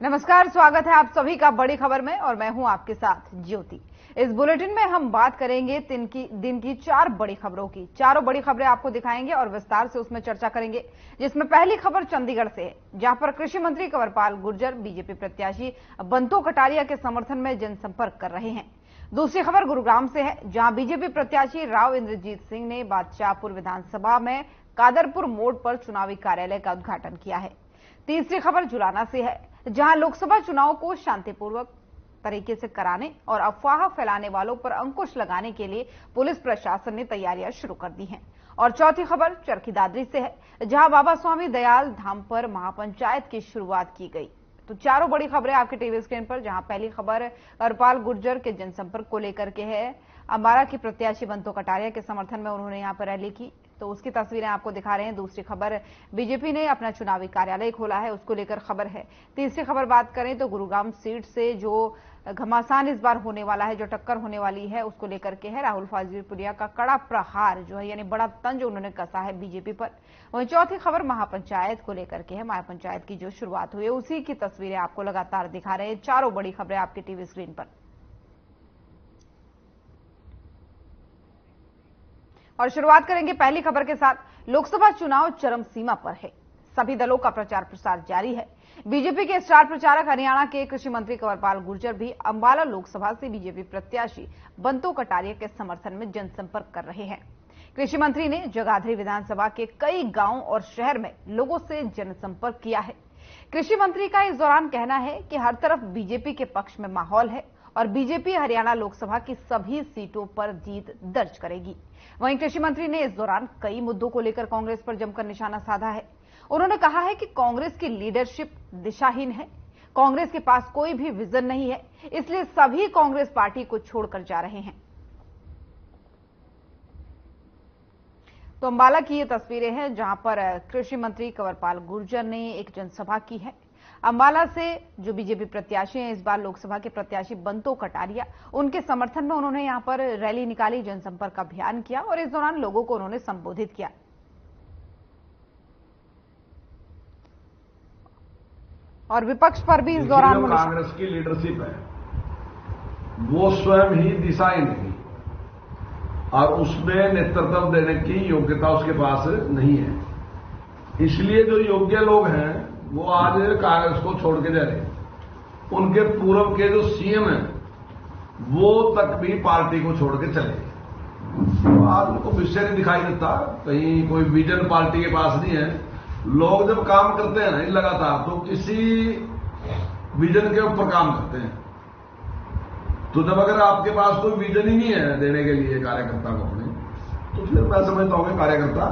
नमस्कार, स्वागत है आप सभी का बड़ी खबर में और मैं हूं आपके साथ ज्योति। इस बुलेटिन में हम बात करेंगे दिन की 4 बड़ी खबरों की। चारों बड़ी खबरें आपको दिखाएंगे और विस्तार से उसमें चर्चा करेंगे, जिसमें पहली खबर चंडीगढ़ से है, जहां पर कृषि मंत्री कंवरपाल गुर्जर बीजेपी प्रत्याशी बंतो कटारिया के समर्थन में जनसंपर्क कर रहे हैं। दूसरी खबर गुरुग्राम से है, जहां बीजेपी प्रत्याशी राव इंद्रजीत सिंह ने बादशाहपुर विधानसभा में कादरपुर मोड़ पर चुनावी कार्यालय का उद्घाटन किया है। तीसरी खबर जुलाना से है, जहां लोकसभा चुनाव को शांतिपूर्वक तरीके से कराने और अफवाह फैलाने वालों पर अंकुश लगाने के लिए पुलिस प्रशासन ने तैयारियां शुरू कर दी हैं। और चौथी खबर चरखी दादरी से है, जहां बाबा स्वामी दयाल धाम पर महापंचायत की शुरुआत की गई। तो चारों बड़ी खबरें आपके टीवी स्क्रीन पर, जहां पहली खबर कंवरपाल गुर्जर के जनसंपर्क को लेकर के है। अंबाला की प्रत्याशी बंतो कटारिया के समर्थन में उन्होंने यहां पर रैली की, तो उसकी तस्वीरें आपको दिखा रहे हैं। दूसरी खबर बीजेपी ने अपना चुनावी कार्यालय खोला है, उसको लेकर खबर है। तीसरी खबर बात करें तो गुरुग्राम सीट से जो घमासान इस बार होने वाला है, जो टक्कर होने वाली है, उसको लेकर के है। राहुल फाजलीपुरिया का कड़ा प्रहार जो है, यानी बड़ा तंज उन्होंने कसा है बीजेपी पर। वहीं चौथी खबर महापंचायत को लेकर के है। महापंचायत की जो शुरुआत हुई है उसी की तस्वीरें आपको लगातार दिखा रहे हैं। चारों बड़ी खबरें आपके टीवी स्क्रीन पर। और शुरुआत करेंगे पहली खबर के साथ। लोकसभा चुनाव चरम सीमा पर है, सभी दलों का प्रचार प्रसार जारी है। बीजेपी के स्टार प्रचारक हरियाणा के कृषि मंत्री कंवरपाल गुर्जर भी अंबाला लोकसभा से बीजेपी प्रत्याशी बंतो कटारिया के समर्थन में जनसंपर्क कर रहे हैं। कृषि मंत्री ने जगाधरी विधानसभा के कई गांव और शहर में लोगों से जनसंपर्क किया है। कृषि मंत्री का इस दौरान कहना है कि हर तरफ बीजेपी के पक्ष में माहौल है और बीजेपी हरियाणा लोकसभा की सभी सीटों पर जीत दर्ज करेगी। वहीं कृषि मंत्री ने इस दौरान कई मुद्दों को लेकर कांग्रेस पर जमकर निशाना साधा है। उन्होंने कहा है कि कांग्रेस की लीडरशिप दिशाहीन है, कांग्रेस के पास कोई भी विजन नहीं है, इसलिए सभी कांग्रेस पार्टी को छोड़कर जा रहे हैं। तो अंबाला की ये तस्वीरें हैं, जहां पर कृषि मंत्री कंवरपाल गुर्जर ने एक जनसभा की है। अंबाला से जो बीजेपी प्रत्याशी हैं, इस बार लोकसभा के प्रत्याशी बंतो कटारिया, उनके समर्थन में उन्होंने यहां पर रैली निकाली, जनसंपर्क अभियान किया और इस दौरान लोगों को उन्होंने संबोधित किया। और विपक्ष पर भी इस दौरान कांग्रेस की लीडरशिप है, वो स्वयं ही दिशाहीन थी और उसमें नेतृत्व देने की योग्यता उसके पास नहीं है। इसलिए जो योग्य लोग हैं वो आज कांग्रेस को छोड़ के जा रहे हैं। उनके पूर्व के जो सीएम हैं वो तक भी पार्टी को छोड़ के चले। तो आज उनको विषय नहीं दिखाई देता, कहीं कोई विजन पार्टी के पास नहीं है। लोग जब काम करते हैं ना लगातार, तो किसी विजन के ऊपर काम करते हैं। तो जब अगर आपके पास कोई विजन ही नहीं है देने के लिए कार्यकर्ता को अपने, तो फिर मैं समझता हूं कि कार्यकर्ता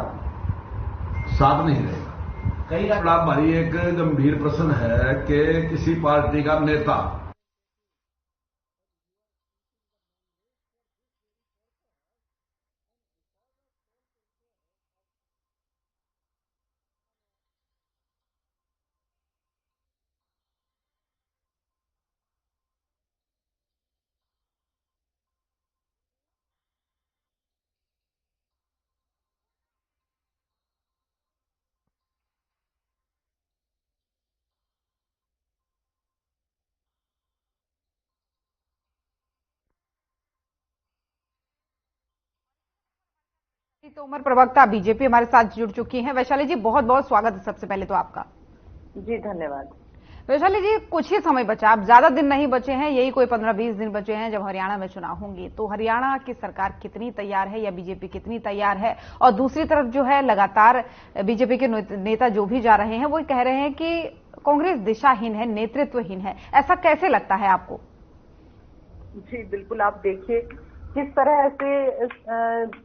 साथ नहीं रहेगा। कई बड़ा भारी एक गंभीर प्रश्न है कि किसी पार्टी का नेता तोमर प्रवक्ता बीजेपी हमारे साथ जुड़ चुकी हैं। वैशाली जी, बहुत बहुत स्वागत है सबसे पहले तो आपका। जी धन्यवाद। वैशाली जी, कुछ ही समय बचा, अब ज्यादा दिन नहीं बचे हैं, यही कोई 15-20 दिन बचे हैं जब हरियाणा में चुनाव होंगे। तो हरियाणा की सरकार कितनी तैयार है या बीजेपी कितनी तैयार है? और दूसरी तरफ जो है, लगातार बीजेपी के नेता जो भी जा रहे हैं वो कह रहे हैं कि कांग्रेस दिशाहीन है, नेतृत्वहीन है। ऐसा कैसे लगता है आपको? जी बिल्कुल, आप देखिए किस तरह से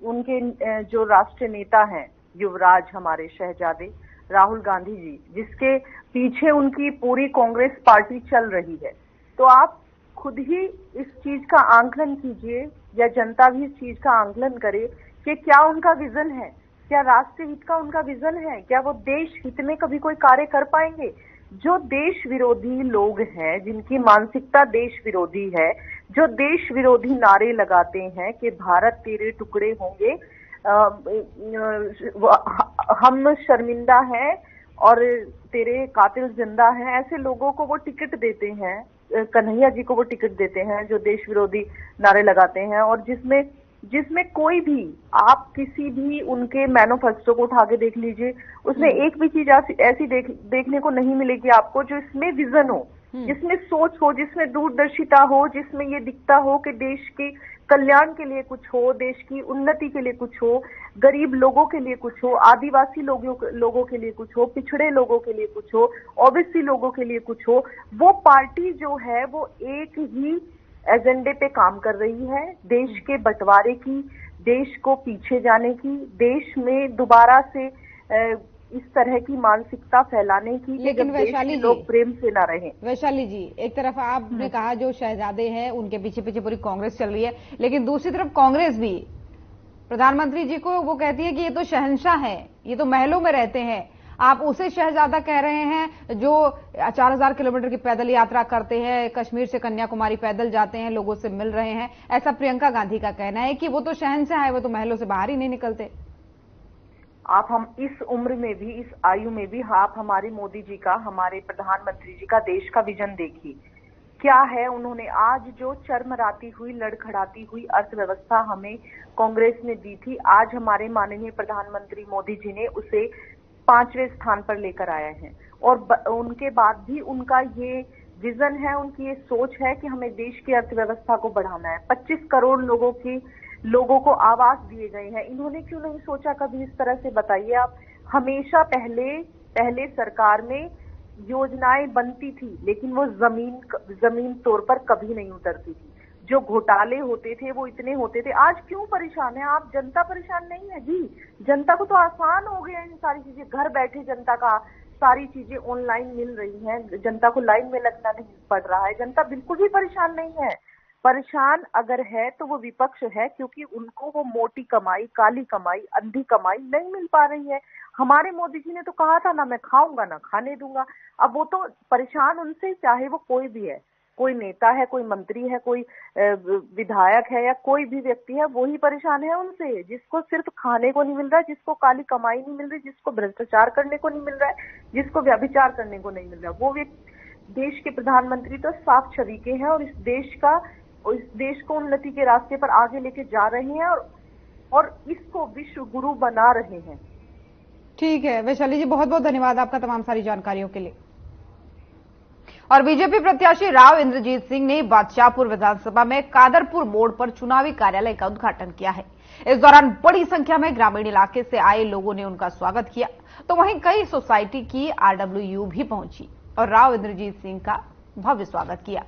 उनके जो राष्ट्रीय नेता हैं, युवराज हमारे शहजादे राहुल गांधी जी, जिसके पीछे उनकी पूरी कांग्रेस पार्टी चल रही है। तो आप खुद ही इस चीज का आंकलन कीजिए या जनता भी इस चीज का आंकलन करे कि क्या उनका विजन है, क्या राष्ट्रीय हित का उनका विजन है, क्या वो देश हित में कभी कोई कार्य कर पाएंगे? जो देश विरोधी लोग हैं, जिनकी मानसिकता देश विरोधी है, जो देश विरोधी नारे लगाते हैं कि भारत तेरे टुकड़े होंगे, हम शर्मिंदा हैं, और तेरे कातिल जिंदा हैं, ऐसे लोगों को वो टिकट देते हैं, कन्हैया जी को वो टिकट देते हैं जो देश विरोधी नारे लगाते हैं, और जिसमें कोई भी, आप किसी भी उनके मैनिफेस्टो को उठा के देख लीजिए, उसमें एक भी चीज ऐसी देखने को नहीं मिलेगी आपको जो इसमें विजन हो, जिसमें सोच हो, जिसमें दूरदर्शिता हो, जिसमें ये दिखता हो कि देश के कल्याण के लिए कुछ हो, देश की उन्नति के लिए कुछ हो, गरीब लोगों के लिए कुछ हो, आदिवासी लोगों के लिए कुछ हो, पिछड़े लोगों के लिए कुछ हो, ओबीसी लोगों के लिए कुछ हो। वो पार्टी जो है वो एक ही एजेंडे पे काम कर रही है, देश के बंटवारे की, देश को पीछे जाने की, देश में दोबारा से इस तरह की मानसिकता फैलाने की, लेकिन वैशाली जी, लोग प्रेम से ना रहें। वैशाली जी, एक तरफ आपने कहा जो शहजादे हैं उनके पीछे पीछे पूरी कांग्रेस चल रही है, लेकिन दूसरी तरफ कांग्रेस भी प्रधानमंत्री जी को वो कहती है कि ये तो शहंशाह है, ये तो महलों में रहते हैं, आप उसे शहजादा कह रहे हैं जो 4000 किलोमीटर की पैदल यात्रा करते हैं, कश्मीर से कन्याकुमारी पैदल जाते हैं, लोगों से मिल रहे हैं। ऐसा प्रियंका गांधी का कहना है कि वो तो शहंशाह है, वो तो महलों से बाहर ही नहीं निकलते। आप हम इस उम्र में भी, इस आयु में भी, आप हमारे मोदी जी का, हमारे प्रधानमंत्री जी का देश का विजन देखिए क्या है। उन्होंने आज जो चरमराती हुई, लड़खड़ाती हुई अर्थव्यवस्था हमें कांग्रेस ने दी थी, आज हमारे माननीय प्रधानमंत्री मोदी जी ने उसे 5वें स्थान पर लेकर आए हैं। और उनके बाद भी उनका ये विजन है, उनकी ये सोच है कि हमें देश की अर्थव्यवस्था को बढ़ाना है। 25 करोड़ लोगों को आवास दिए गए हैं। इन्होंने क्यों नहीं सोचा कभी इस तरह से, बताइए आप। हमेशा पहले सरकार में योजनाएं बनती थी, लेकिन वो जमीन तौर पर कभी नहीं उतरती थी। जो घोटाले होते थे वो इतने होते थे। आज क्यों परेशान है आप? जनता परेशान नहीं है जी, जनता को तो आसान हो गया इन सारी चीजें, घर बैठे जनता का सारी चीजें ऑनलाइन मिल रही हैं, जनता को लाइन में लगना नहीं पड़ रहा है। जनता बिल्कुल भी परेशान नहीं है। परेशान अगर है तो वो विपक्ष है, क्योंकि उनको वो मोटी कमाई, काली कमाई, अंधी कमाई नहीं मिल पा रही है। हमारे मोदी जी ने तो कहा था ना मैं खाऊंगा ना खाने दूंगा। अब वो तो परेशान उनसे, चाहे वो कोई भी है, कोई नेता है, कोई मंत्री है, कोई विधायक है, या कोई भी व्यक्ति है, वो ही परेशान है उनसे, जिसको सिर्फ खाने को नहीं मिल रहा है, जिसको काली कमाई नहीं मिल रही, जिसको भ्रष्टाचार करने को नहीं मिल रहा है, जिसको व्यभिचार करने को नहीं मिल रहा। वो देश के प्रधानमंत्री तो साफ छवि के हैं और इस देश को उन्नति के रास्ते पर आगे लेके जा रहे हैं और इसको विश्व गुरु बना रहे हैं। ठीक है वैशाली जी, बहुत बहुत धन्यवाद आपका तमाम सारी जानकारियों के लिए। और बीजेपी प्रत्याशी राव इंद्रजीत सिंह ने बादशाहपुर विधानसभा में कादरपुर मोड़ पर चुनावी कार्यालय का उद्घाटन किया है। इस दौरान बड़ी संख्या में ग्रामीण इलाके से आए लोगों ने उनका स्वागत किया, तो वहीं कई सोसाइटी की आरडब्ल्यूयू भी पहुंची और राव इंद्रजीत सिंह का भव्य स्वागत किया।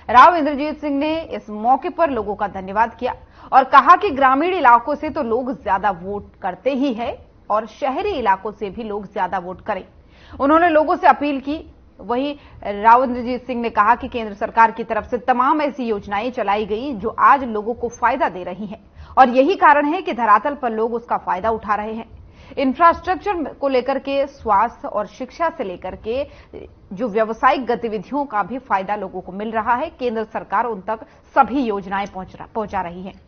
राव इंद्रजीत सिंह ने इस मौके पर लोगों का धन्यवाद किया और कहा कि ग्रामीण इलाकों से तो लोग ज्यादा वोट करते ही है और शहरी इलाकों से भी लोग ज्यादा वोट करें। उन्होंने लोगों से अपील की। वहीं राव इंद्रजीत सिंह ने कहा कि केंद्र सरकार की तरफ से तमाम ऐसी योजनाएं चलाई गई जो आज लोगों को फायदा दे रही हैं और यही कारण है कि धरातल पर लोग उसका फायदा उठा रहे हैं। इंफ्रास्ट्रक्चर को लेकर के, स्वास्थ्य और शिक्षा से लेकर के जो व्यावसायिक गतिविधियों का भी फायदा लोगों को मिल रहा है। केंद्र सरकार उन तक सभी योजनाएं पहुंचा रही है।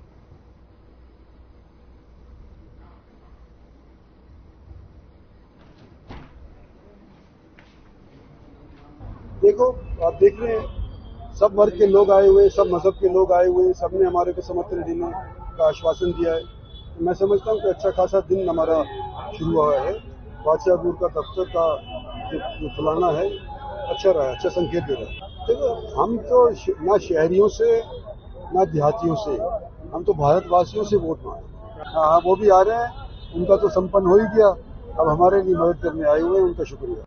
देखो, आप देख रहे हैं सब वर्ग के लोग आए हुए, सब मजहब के लोग आए हुए, सबने हमारे को समर्थन देने का आश्वासन दिया है। मैं समझता हूँ कि अच्छा खासा दिन हमारा शुरू हुआ है। बादशाहपुर का दफ्तर का जो खुलाना है अच्छा रहा है, अच्छा संकेत दे रहा है। देखो, हम तो ना शहरियों से ना देहातियों से, हम तो भारतवासियों से वोट मांगे। हाँ, वो भी आ रहे हैं, उनका तो संपन्न हो ही गया, अब हमारे लिए मदद करने आए हुए हैं, उनका शुक्रिया।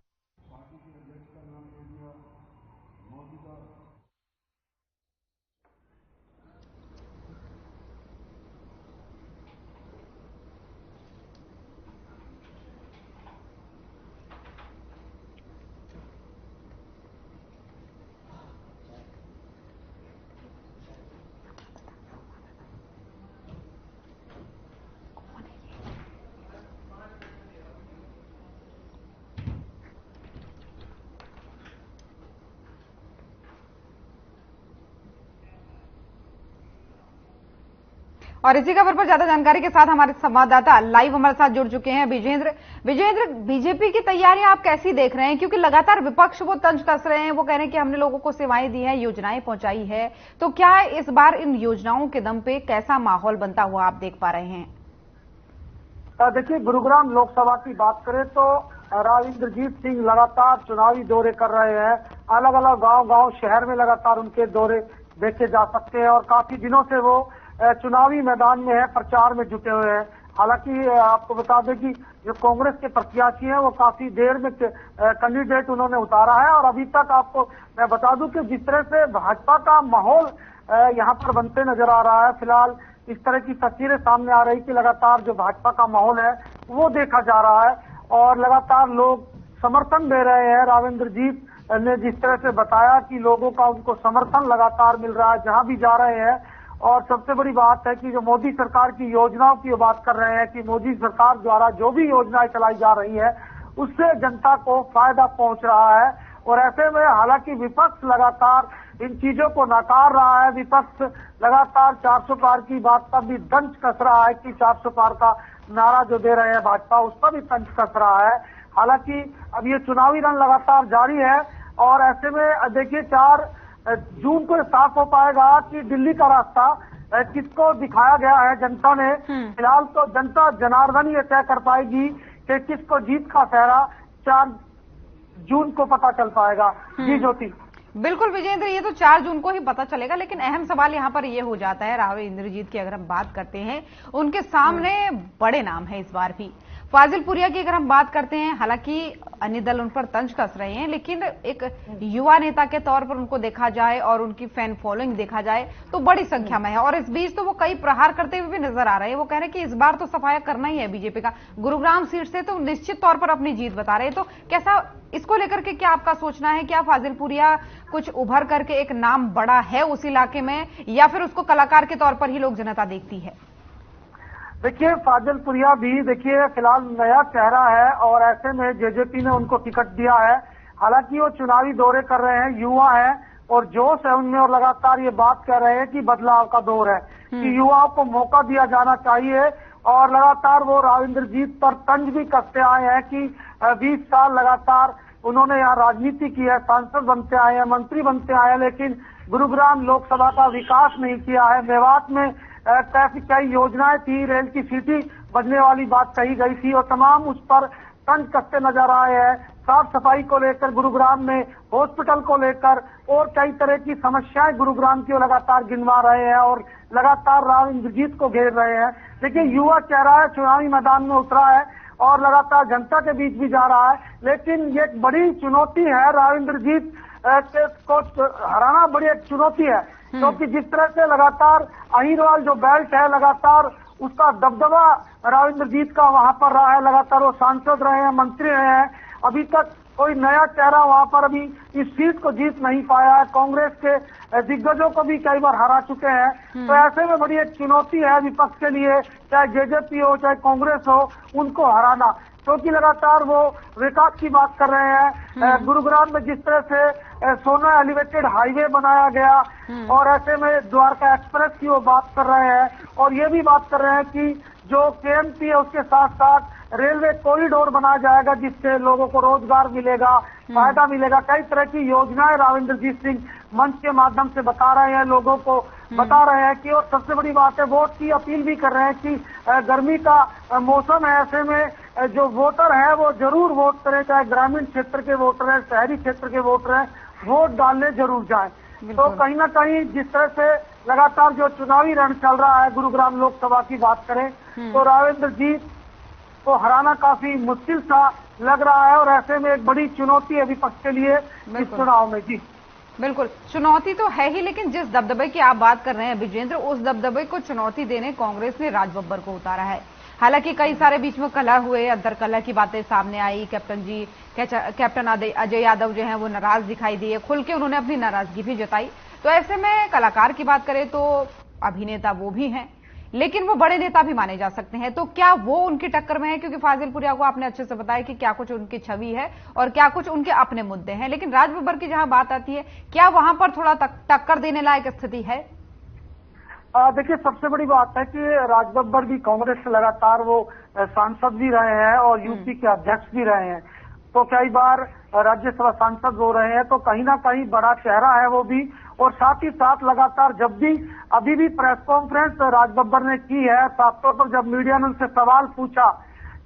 और इसी खबर पर ज्यादा जानकारी के साथ हमारे संवाददाता लाइव हमारे साथ जुड़ चुके हैं विजेंद्र। बीजेपी की तैयारियां आप कैसी देख रहे हैं, क्योंकि लगातार विपक्ष वो तंज कस रहे हैं, वो कह रहे हैं कि हमने लोगों को सेवाएं दी हैं, योजनाएं पहुंचाई है, तो क्या इस बार इन योजनाओं के दम पे कैसा माहौल बनता हुआ आप देख पा रहे हैं? देखिए, गुरुग्राम लोकसभा की बात करें तो राव इंद्रजीत सिंह लगातार चुनावी दौरे कर रहे हैं। अलग अलग गांव शहर में लगातार उनके दौरे देखे जा सकते हैं और काफी दिनों से वो चुनावी मैदान में है, प्रचार में जुटे हुए हैं। हालांकि आपको बता दें कि जो कांग्रेस के प्रत्याशी हैं वो काफी देर में कैंडिडेट उन्होंने उतारा है और अभी तक आपको मैं बता दूं कि जिस तरह से भाजपा का माहौल यहाँ पर बनते नजर आ रहा है, फिलहाल इस तरह की तस्वीरें सामने आ रही कि लगातार जो भाजपा का माहौल है वो देखा जा रहा है और लगातार लोग समर्थन दे रहे हैं। राव इंद्रजीत ने जिस तरह से बताया कि लोगों का उनको समर्थन लगातार मिल रहा है जहां भी जा रहे हैं। और सबसे बड़ी बात है कि जो मोदी सरकार की योजनाओं की बात कर रहे हैं कि मोदी सरकार द्वारा जो भी योजनाएं चलाई जा रही है उससे जनता को फायदा पहुंच रहा है। और ऐसे में हालांकि विपक्ष लगातार इन चीजों को नकार रहा है। विपक्ष लगातार 400 पार की बात पर भी तंज कस रहा है कि 400 पार का नारा जो दे रहे हैं भाजपा, उस पर भी तंज कस रहा है। हालांकि अब ये चुनावी रण लगातार जारी है और ऐसे में देखिए 4 जून को साफ हो पाएगा कि दिल्ली का रास्ता किसको दिखाया गया है जनता ने। फिलहाल तो जनता जनार्दन ये तय कर पाएगी कि किसको जीत का सेहरा 4 जून को पता चल पाएगा। जी ज्योति। बिल्कुल विजेंद्र, ये तो 4 जून को ही पता चलेगा, लेकिन अहम सवाल यहाँ पर ये हो जाता है राव इंद्रजीत की अगर हम बात करते हैं, उनके सामने बड़े नाम है इस बार भी। फाजिल पुरिया की अगर हम बात करते हैं, हालांकि अन्य दल उन पर तंज कस रहे हैं, लेकिन एक युवा नेता के तौर पर उनको देखा जाए और उनकी फैन फॉलोइंग देखा जाए तो बड़ी संख्या में है। और इस बीच तो वो कई प्रहार करते हुए भी नजर आ रहे हैं। वो कह रहे हैं कि इस बार तो सफाया करना ही है बीजेपी का, गुरुग्राम सीट से तो निश्चित तौर पर अपनी जीत बता रहे हैं। तो कैसा इसको लेकर के क्या आपका सोचना है? क्या फाजिल पुरिया कुछ उभर करके एक नाम बड़ा है उस इलाके में, या फिर उसको कलाकार के तौर पर ही लोग जनता देखती है? देखिए, फाजिल पुरिया भी देखिए फिलहाल नया चेहरा है और ऐसे में जेजेपी ने उनको टिकट दिया है। हालांकि वो चुनावी दौरे कर रहे हैं, युवा है और जोश है उनमें और लगातार ये बात कर रहे हैं कि बदलाव का दौर है, कि युवाओं को मौका दिया जाना चाहिए। और लगातार वो राव इंद्रजीत पर तंज भी कसते आए हैं कि 20 साल लगातार उन्होंने यहाँ राजनीति की है, सांसद बनते आए हैं, मंत्री बनते आए हैं, लेकिन गुरुग्राम लोकसभा का विकास नहीं किया है। मेवात में कई योजनाएं थी, रेल की सीटी बनने वाली बात कही गई थी और तमाम उस पर तंज कसते नजर आए हैं। साफ सफाई को लेकर गुरुग्राम में, हॉस्पिटल को लेकर और कई तरह की समस्याएं गुरुग्राम की लगातार गिनवा रहे हैं और लगातार राव इंद्रजीत को घेर रहे हैं। देखिए, युवा चेहरा है, चुनावी मैदान में उतरा है और लगातार जनता के बीच भी जा रहा है, लेकिन ये एक बड़ी चुनौती है। राव इंद्रजीत को हराना बड़ी एक चुनौती है, क्योंकि जिस तरह से लगातार अहिरवाल जो बेल्ट है, लगातार उसका दबदबा राव इंद्रजीत का वहां पर रहा है। लगातार वो सांसद रहे हैं, मंत्री रहे हैं, अभी तक कोई नया चेहरा वहां पर अभी इस सीट को जीत नहीं पाया है। कांग्रेस के दिग्गजों को भी कई बार हरा चुके हैं। तो ऐसे में बड़ी एक चुनौती है विपक्ष के लिए, चाहे जेजेपी हो चाहे कांग्रेस हो, उनको हराना, क्योंकि लगातार वो विकास की बात कर रहे हैं। गुरुग्राम में जिस तरह से सोना एलिवेटेड हाईवे बनाया गया और ऐसे में द्वारका एक्सप्रेस की वो बात कर रहे हैं और ये भी बात कर रहे हैं कि जो केएमपी है उसके साथ साथ रेलवे कॉरिडोर बनाया जाएगा जिससे लोगों को रोजगार मिलेगा, फायदा मिलेगा। कई तरह की योजनाएं राव इंद्रजीत सिंह मंच के माध्यम से बता रहे हैं, लोगों को बता रहे हैं कि, और सबसे बड़ी बात है वोट की अपील भी कर रहे हैं कि गर्मी का मौसम है, ऐसे में जो वोटर है वो जरूर वोट करें, चाहे ग्रामीण क्षेत्र के वोटर हैं, शहरी क्षेत्र के वोटर हैं, वोट डालने जरूर जाएं। तो कहीं ना कहीं जिस तरह से लगातार जो चुनावी रण चल रहा है, गुरुग्राम लोकसभा की बात करें तो राव इंद्रजीत को हराना काफी मुश्किल सा लग रहा है और ऐसे में एक बड़ी चुनौती है विपक्ष के लिए इस चुनाव में। जी बिल्कुल, चुनौती तो है ही, लेकिन जिस दबदबे की आप बात कर रहे हैं विजेंद्र, उस दबदबे को चुनौती देने कांग्रेस ने राज बब्बर को उतारा है। हालांकि कई सारे बीच में कलह हुए, अंतर कलह की बातें सामने आई। कैप्टन अजय यादव जो हैं वो नाराज दिखाई दिए, खुल के उन्होंने अपनी नाराजगी भी जताई। तो ऐसे में कलाकार की बात करें तो अभिनेता वो भी हैं, लेकिन वो बड़े नेता भी माने जा सकते हैं। तो क्या वो उनकी टक्कर में है? क्योंकि फाजिल पुरिया को आपने अच्छे से बताया कि क्या कुछ उनकी छवि है और क्या कुछ उनके अपने मुद्दे हैं, लेकिन राज बब्बर की जहां बात आती है, क्या वहां पर थोड़ा टक्कर देने लायक स्थिति है? देखिए, सबसे बड़ी बात है कि राज बब्बर भी कांग्रेस से लगातार वो सांसद भी रहे हैं और यूपी के अध्यक्ष भी रहे हैं, तो कई बार राज्यसभा सांसद हो रहे हैं, तो कहीं ना कहीं बड़ा चेहरा है वो भी। और साथ ही साथ लगातार जब भी अभी भी प्रेस कॉन्फ्रेंस राज बब्बर ने की है, साफ तौर पर जब मीडिया ने उनसे सवाल पूछा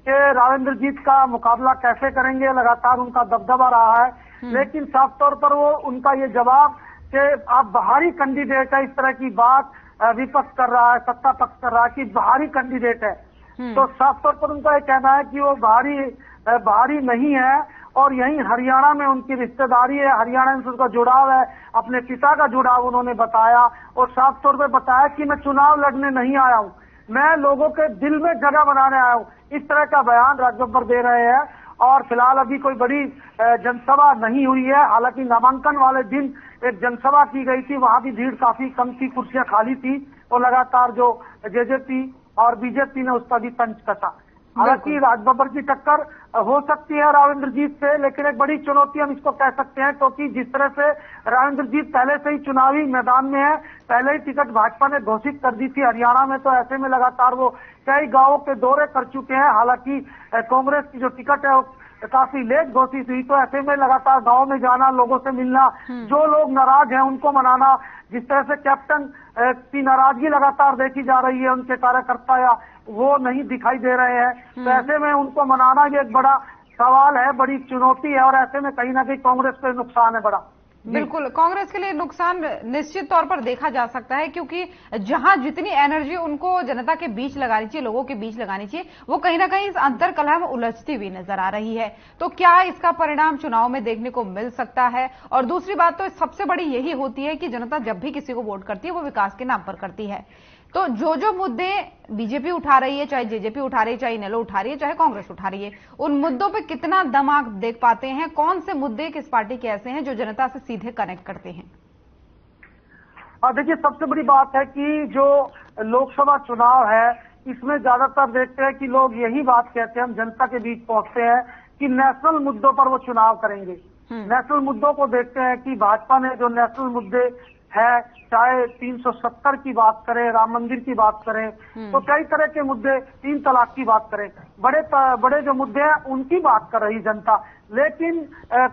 कि रावेंद्रजीत का मुकाबला कैसे करेंगे, लगातार उनका दबदबा रहा है, लेकिन साफ तौर पर वो उनका ये जवाब कि आप बाहरी कैंडिडेट है, इस तरह की बात विपक्ष कर रहा है, सत्ता पक्ष कर रहा है कि बाहरी कैंडिडेट है, तो साफ तौर पर उनका ये कहना है कि वो बाहरी नहीं है और यहीं हरियाणा में उनकी रिश्तेदारी है, हरियाणा में उनका जुड़ाव है, अपने पिता का जुड़ाव उन्होंने बताया और साफ तौर पर बताया कि मैं चुनाव लड़ने नहीं आया हूं, मैं लोगों के दिल में जगह बनाने आया हूं। इस तरह का बयान राज बब्बर दे रहे हैं और फिलहाल अभी कोई बड़ी जनसभा नहीं हुई है। हालांकि नामांकन वाले दिन एक जनसभा की गई थी, वहां भी भीड़ काफी कम थी, कुर्सियां खाली थी और लगातार जो जेजेपी और बीजेपी ने उसका भी तंज कसा। हालांकि राज बब्बर की टक्कर हो सकती है रावेंद्रजीत से, लेकिन एक बड़ी चुनौती हम इसको कह सकते हैं, क्योंकि जिस तरह से रावेंद्रजीत पहले से ही चुनावी मैदान में है, पहले ही टिकट भाजपा ने घोषित कर दी थी हरियाणा में, तो ऐसे में लगातार वो कई गांवों के दौरे कर चुके हैं। हालांकि कांग्रेस की जो टिकट है वो काफी लेट घोषित हुई, तो ऐसे में लगातार गांव में जाना, लोगों से मिलना, जो लोग नाराज हैं उनको मनाना, जिस तरह से कैप्टन की नाराजगी लगातार देखी जा रही है, उनके कार्यकर्ता या वो नहीं दिखाई दे रहे हैं, तो ऐसे में उनको मनाना ये एक बड़ा सवाल है, बड़ी चुनौती है और ऐसे में कहीं ना कहीं कांग्रेस पे नुकसान है बड़ा। बिल्कुल, कांग्रेस के लिए नुकसान निश्चित तौर पर देखा जा सकता है, क्योंकि जहां जितनी एनर्जी उनको जनता के बीच लगानी चाहिए, लोगों के बीच लगानी चाहिए, वो कहीं ना कहीं इस अंतर कलह में उलझती हुई नजर आ रही है। तो क्या इसका परिणाम चुनाव में देखने को मिल सकता है? और दूसरी बात तो सबसे बड़ी यही होती है कि जनता जब भी किसी को वोट करती है वो विकास के नाम पर करती है। तो जो मुद्दे बीजेपी उठा रही है, चाहे जेजेपी उठा रही है, चाहे इनेलो उठा रही है, चाहे कांग्रेस उठा रही है, उन मुद्दों पे कितना दम आप देख पाते हैं? कौन से मुद्दे किस पार्टी के ऐसे हैं जो जनता से सीधे कनेक्ट करते हैं? देखिए, सबसे बड़ी बात है कि जो लोकसभा चुनाव है इसमें ज्यादातर देखते हैं कि लोग यही बात कहते हैं, हम जनता के बीच पहुंचते हैं कि नेशनल मुद्दों पर वो चुनाव करेंगे। नेशनल मुद्दों को देखते हैं कि भाजपा ने जो नेशनल मुद्दे है, चाहे 370 की बात करें, राम मंदिर की बात करें, तो कई तरह के मुद्दे, 3 तलाक की बात करें, बड़े जो मुद्दे हैं उनकी बात कर रही जनता। लेकिन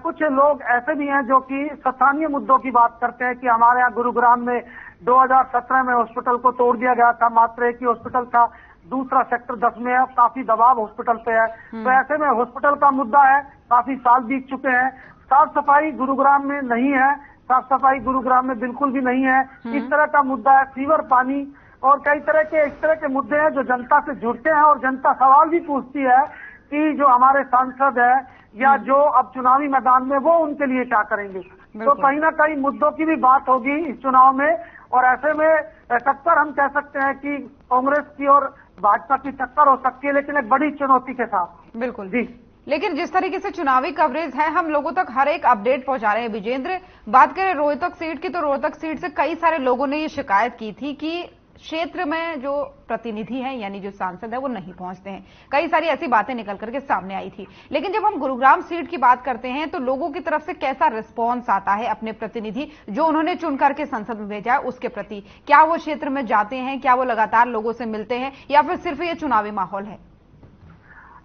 कुछ लोग ऐसे भी हैं जो कि स्थानीय मुद्दों की बात करते हैं कि हमारे यहाँ गुरुग्राम में 2017 में हॉस्पिटल को तोड़ दिया गया था, मात्र एक ही हॉस्पिटल था, दूसरा सेक्टर 10 में है, काफी दबाव हॉस्पिटल पे है, तो ऐसे में हॉस्पिटल का मुद्दा है, काफी साल बीत चुके हैं। साफ सफाई गुरुग्राम में नहीं है, साफ सफाई गुरुग्राम में बिल्कुल भी नहीं है, इस तरह का मुद्दा है। सीवर पानी और कई तरह के इस तरह के मुद्दे हैं जो जनता से जुड़ते हैं और जनता सवाल भी पूछती है कि जो हमारे सांसद है या जो अब चुनावी मैदान में वो उनके लिए क्या करेंगे। तो कहीं ना कहीं मुद्दों की भी बात होगी इस चुनाव में और ऐसे में टक्कर हम कह सकते हैं कि कांग्रेस की और भाजपा की टक्कर हो सकती है, लेकिन एक बड़ी चुनौती के साथ। बिल्कुल जी। लेकिन जिस तरीके से चुनावी कवरेज है, हम लोगों तक हर एक अपडेट पहुंचा रहे हैं। विजेंद्र, बात करें रोहतक सीट की, तो रोहतक सीट से कई सारे लोगों ने ये शिकायत की थी कि क्षेत्र में जो प्रतिनिधि हैं यानी जो सांसद है वो नहीं पहुंचते हैं। कई सारी ऐसी बातें निकल करके सामने आई थी। लेकिन जब हम गुरुग्राम सीट की बात करते हैं तो लोगों की तरफ से कैसा रिस्पॉन्स आता है अपने प्रतिनिधि जो उन्होंने चुन करके संसद में भेजा है उसके प्रति? क्या वो क्षेत्र में जाते हैं, क्या वो लगातार लोगों से मिलते हैं, या फिर सिर्फ ये चुनावी माहौल है?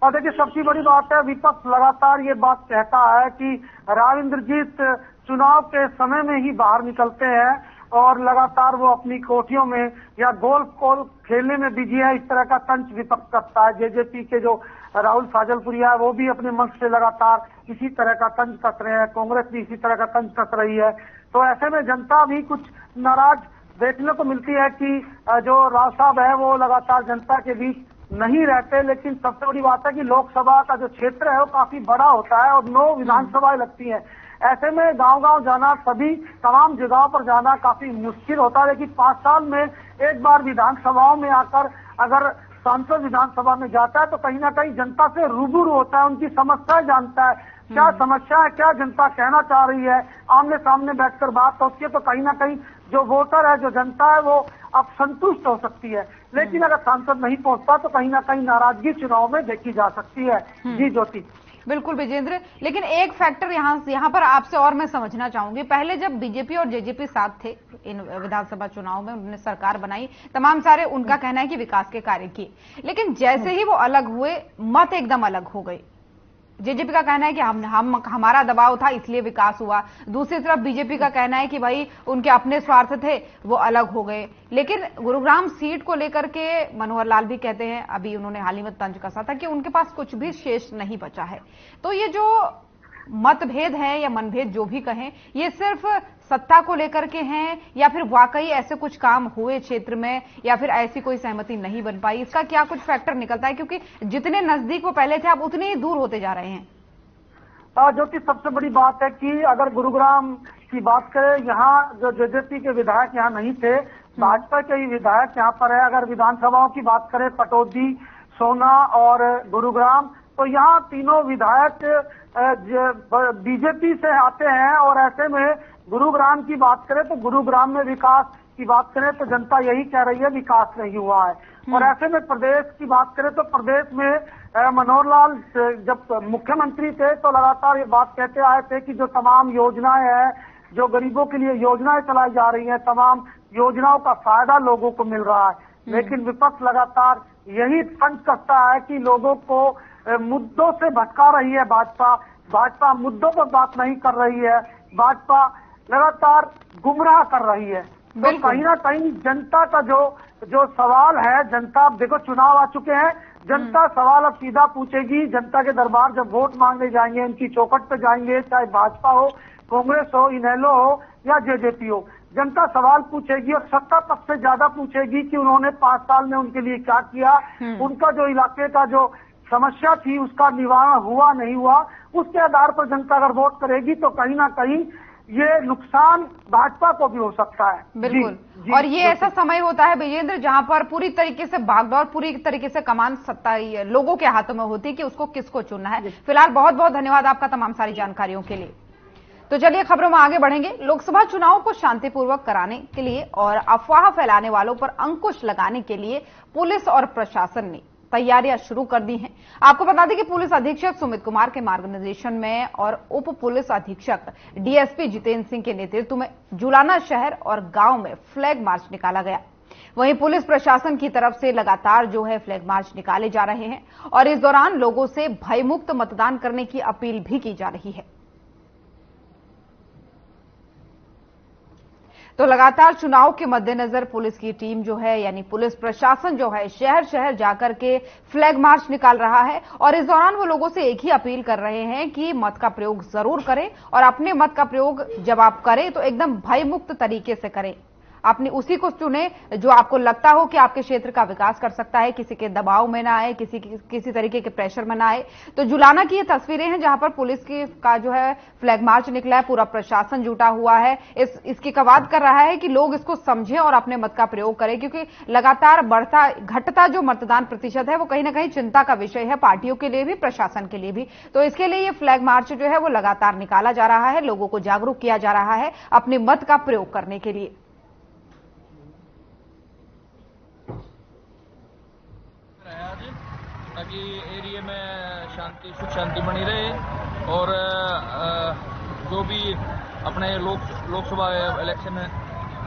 और देखिए, सबसे बड़ी बात है, विपक्ष लगातार ये बात कहता है कि रावेंद्रजीत चुनाव के समय में ही बाहर निकलते हैं और लगातार वो अपनी कोठियों में या गोल्फ को खेलने में बिजी है, इस तरह का तंज विपक्ष करता है। जेजेपी के जो राहुल फाजलपुरिया है वो भी अपने मंच से लगातार इसी तरह का तंज कस रहे हैं, कांग्रेस भी इसी तरह का तंज कस रही है। तो ऐसे में जनता भी कुछ नाराज देखने को मिलती है कि जो राव साहब है वो लगातार जनता के बीच नहीं रहते। लेकिन सबसे बड़ी बात है कि लोकसभा का जो क्षेत्र है वो काफी बड़ा होता है और 9 विधानसभाएं लगती हैं। ऐसे में गांव-गांव जाना, सभी तमाम जगहों पर जाना काफी मुश्किल होता है। लेकिन 5 साल में एक बार विधानसभाओं में आकर अगर सांसद विधानसभा में जाता है तो कहीं ना कहीं जनता से रूबरू होता है, उनकी समस्याएं जानता है, क्या समस्या है, क्या जनता कहना चाह रही है, आमने सामने बैठकर बात होती है, तो कहीं ना कहीं जो वोटर है, जो जनता है, वो अब संतुष्ट हो सकती है। लेकिन अगर सांसद नहीं पहुंचता तो कहीं ना कहीं नाराजगी चुनाव में देखी जा सकती है। जी ज्योति। बिल्कुल विजेंद्र, लेकिन एक फैक्टर यहाँ पर आपसे और मैं समझना चाहूंगी। पहले जब बीजेपी और जेजेपी साथ थे इन विधानसभा चुनाव में, उन्होंने सरकार बनाई, तमाम सारे उनका कहना है कि विकास के कार्य किए, लेकिन जैसे ही वो अलग हुए मत एकदम अलग हो गए। जेजेपी का कहना है कि हमारा दबाव था इसलिए विकास हुआ, दूसरी तरफ बीजेपी का कहना है कि भाई उनके अपने स्वार्थ थे वो अलग हो गए। लेकिन गुरुग्राम सीट को लेकर के मनोहर लाल भी कहते हैं, अभी उन्होंने हाल ही में तंज कसा था कि उनके पास कुछ भी शेष नहीं बचा है। तो ये जो मतभेद है या मनभेद जो भी कहें, ये सिर्फ सत्ता को लेकर के हैं या फिर वाकई ऐसे कुछ काम हुए क्षेत्र में या फिर ऐसी कोई सहमति नहीं बन पाई? इसका क्या कुछ फैक्टर निकलता है, क्योंकि जितने नजदीक वो पहले थे अब उतने ही दूर होते जा रहे हैं? जो कि सबसे बड़ी बात है कि अगर गुरुग्राम की बात करें, यहाँ जो जेजेपी के विधायक यहाँ नहीं थे, भाजपा के ही विधायक यहाँ पर है। अगर विधानसभाओं की बात करें, पटौदी, सोना और गुरुग्राम, तो यहाँ तीनों विधायक बीजेपी से आते हैं। और ऐसे में गुरुग्राम की बात करें तो गुरुग्राम में विकास की बात करें तो जनता यही कह रही है विकास नहीं हुआ है। और ऐसे में प्रदेश की बात करें तो प्रदेश में मनोहर लाल जब मुख्यमंत्री थे तो लगातार ये बात कहते आए थे कि जो तमाम योजनाएं हैं, जो गरीबों के लिए योजनाएं चलाई जा रही हैं, तमाम योजनाओं का फायदा लोगों को मिल रहा है। लेकिन विपक्ष लगातार यही तंज कसता है कि लोगों को मुद्दों से भटका रही है भाजपा मुद्दों पर बात नहीं कर रही है, भाजपा लगातार गुमराह कर रही है। तो कहीं ना कहीं जनता का जो सवाल है, जनता, अब देखो चुनाव आ चुके हैं, जनता सवाल अब सीधा पूछेगी। जनता के दरबार जब वोट मांगने जाएंगे, उनकी चौखट पे जाएंगे, चाहे भाजपा हो, कांग्रेस हो, इनेलो हो या जेजेपी हो, जनता सवाल पूछेगी और सत्ता पक्ष से ज्यादा पूछेगी कि उन्होंने 5 साल में उनके लिए क्या किया, उनका जो इलाके का जो समस्या थी उसका निवारण हुआ नहीं हुआ। उसके आधार पर जनता अगर वोट करेगी तो कहीं ना कहीं ये नुकसान भाजपा को भी हो सकता है। बिल्कुल। और ये ऐसा समय होता है विजेंद्र जहां पर पूरी तरीके से भागदौड़, पूरी तरीके से कमान सत्ता लोगों के हाथों में होती है कि उसको किसको चुनना है। फिलहाल बहुत बहुत धन्यवाद आपका तमाम सारी जानकारियों के लिए। तो चलिए खबरों में आगे बढ़ेंगे। लोकसभा चुनाव को शांतिपूर्वक कराने के लिए और अफवाह फैलाने वालों पर अंकुश लगाने के लिए पुलिस और प्रशासन ने तैयारियां शुरू कर दी हैं। आपको बता दें कि पुलिस अधीक्षक सुमित कुमार के मार्गदर्शन में और उप पुलिस अधीक्षक डीएसपी जितेंद्र सिंह के नेतृत्व में जुलाना शहर और गांव में फ्लैग मार्च निकाला गया। वहीं पुलिस प्रशासन की तरफ से लगातार जो है फ्लैग मार्च निकाले जा रहे हैं और इस दौरान लोगों से भयमुक्त मतदान करने की अपील भी की जा रही है। तो लगातार चुनाव के मद्देनजर पुलिस की टीम जो है, यानी पुलिस प्रशासन जो है, शहर शहर जाकर के फ्लैग मार्च निकाल रहा है और इस दौरान वो लोगों से एक ही अपील कर रहे हैं कि मत का प्रयोग जरूर करें और अपने मत का प्रयोग जब आप करें तो एकदम भयमुक्त तरीके से करें। अपनी उसी को चुने जो आपको लगता हो कि आपके क्षेत्र का विकास कर सकता है, किसी के दबाव में ना आए, किसी तरीके के प्रेशर में ना आए। तो जुलाना की ये तस्वीरें हैं जहां पर पुलिस का जो है फ्लैग मार्च निकला है, पूरा प्रशासन जुटा हुआ है, इसकी कवायद कर रहा है कि लोग इसको समझें और अपने मत का प्रयोग करें, क्योंकि लगातार घटता जो मतदान प्रतिशत है वो कहीं ना कहीं चिंता का विषय है, पार्टियों के लिए भी, प्रशासन के लिए भी। तो इसके लिए ये फ्लैग मार्च जो है वो लगातार निकाला जा रहा है, लोगों को जागरूक किया जा रहा है अपने मत का प्रयोग करने के लिए। ताकि एरिया में सुख शांति बनी रहे और जो भी अपने लोकसभा इलेक्शन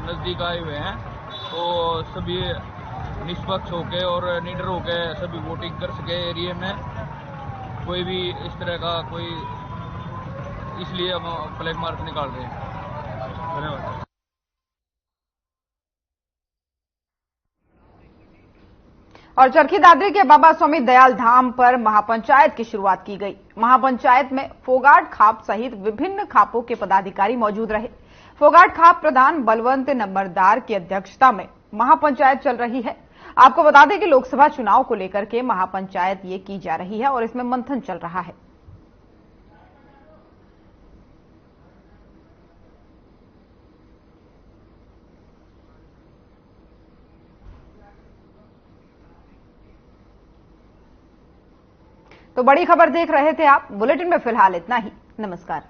नजदीक आए हुए हैं तो सभी निष्पक्ष होकर और निडर होकर सभी वोटिंग कर सके एरिया में, कोई भी इस तरह का कोई, इसलिए हम फ्लैग मार्च निकाल रहे हैं। धन्यवाद। और चरखी दादरी के बाबा स्वामी दयाल धाम पर महापंचायत की शुरुआत की गई। महापंचायत में फोगाट खाप सहित विभिन्न खापों के पदाधिकारी मौजूद रहे। फोगाट खाप प्रधान बलवंत नंबरदार की अध्यक्षता में महापंचायत चल रही है। आपको बता दें कि लोकसभा चुनाव को लेकर के महापंचायत ये की जा रही है और इसमें मंथन चल रहा है। तो बड़ी खबर देख रहे थे आप। बुलेटिन में फिलहाल इतना ही। नमस्कार।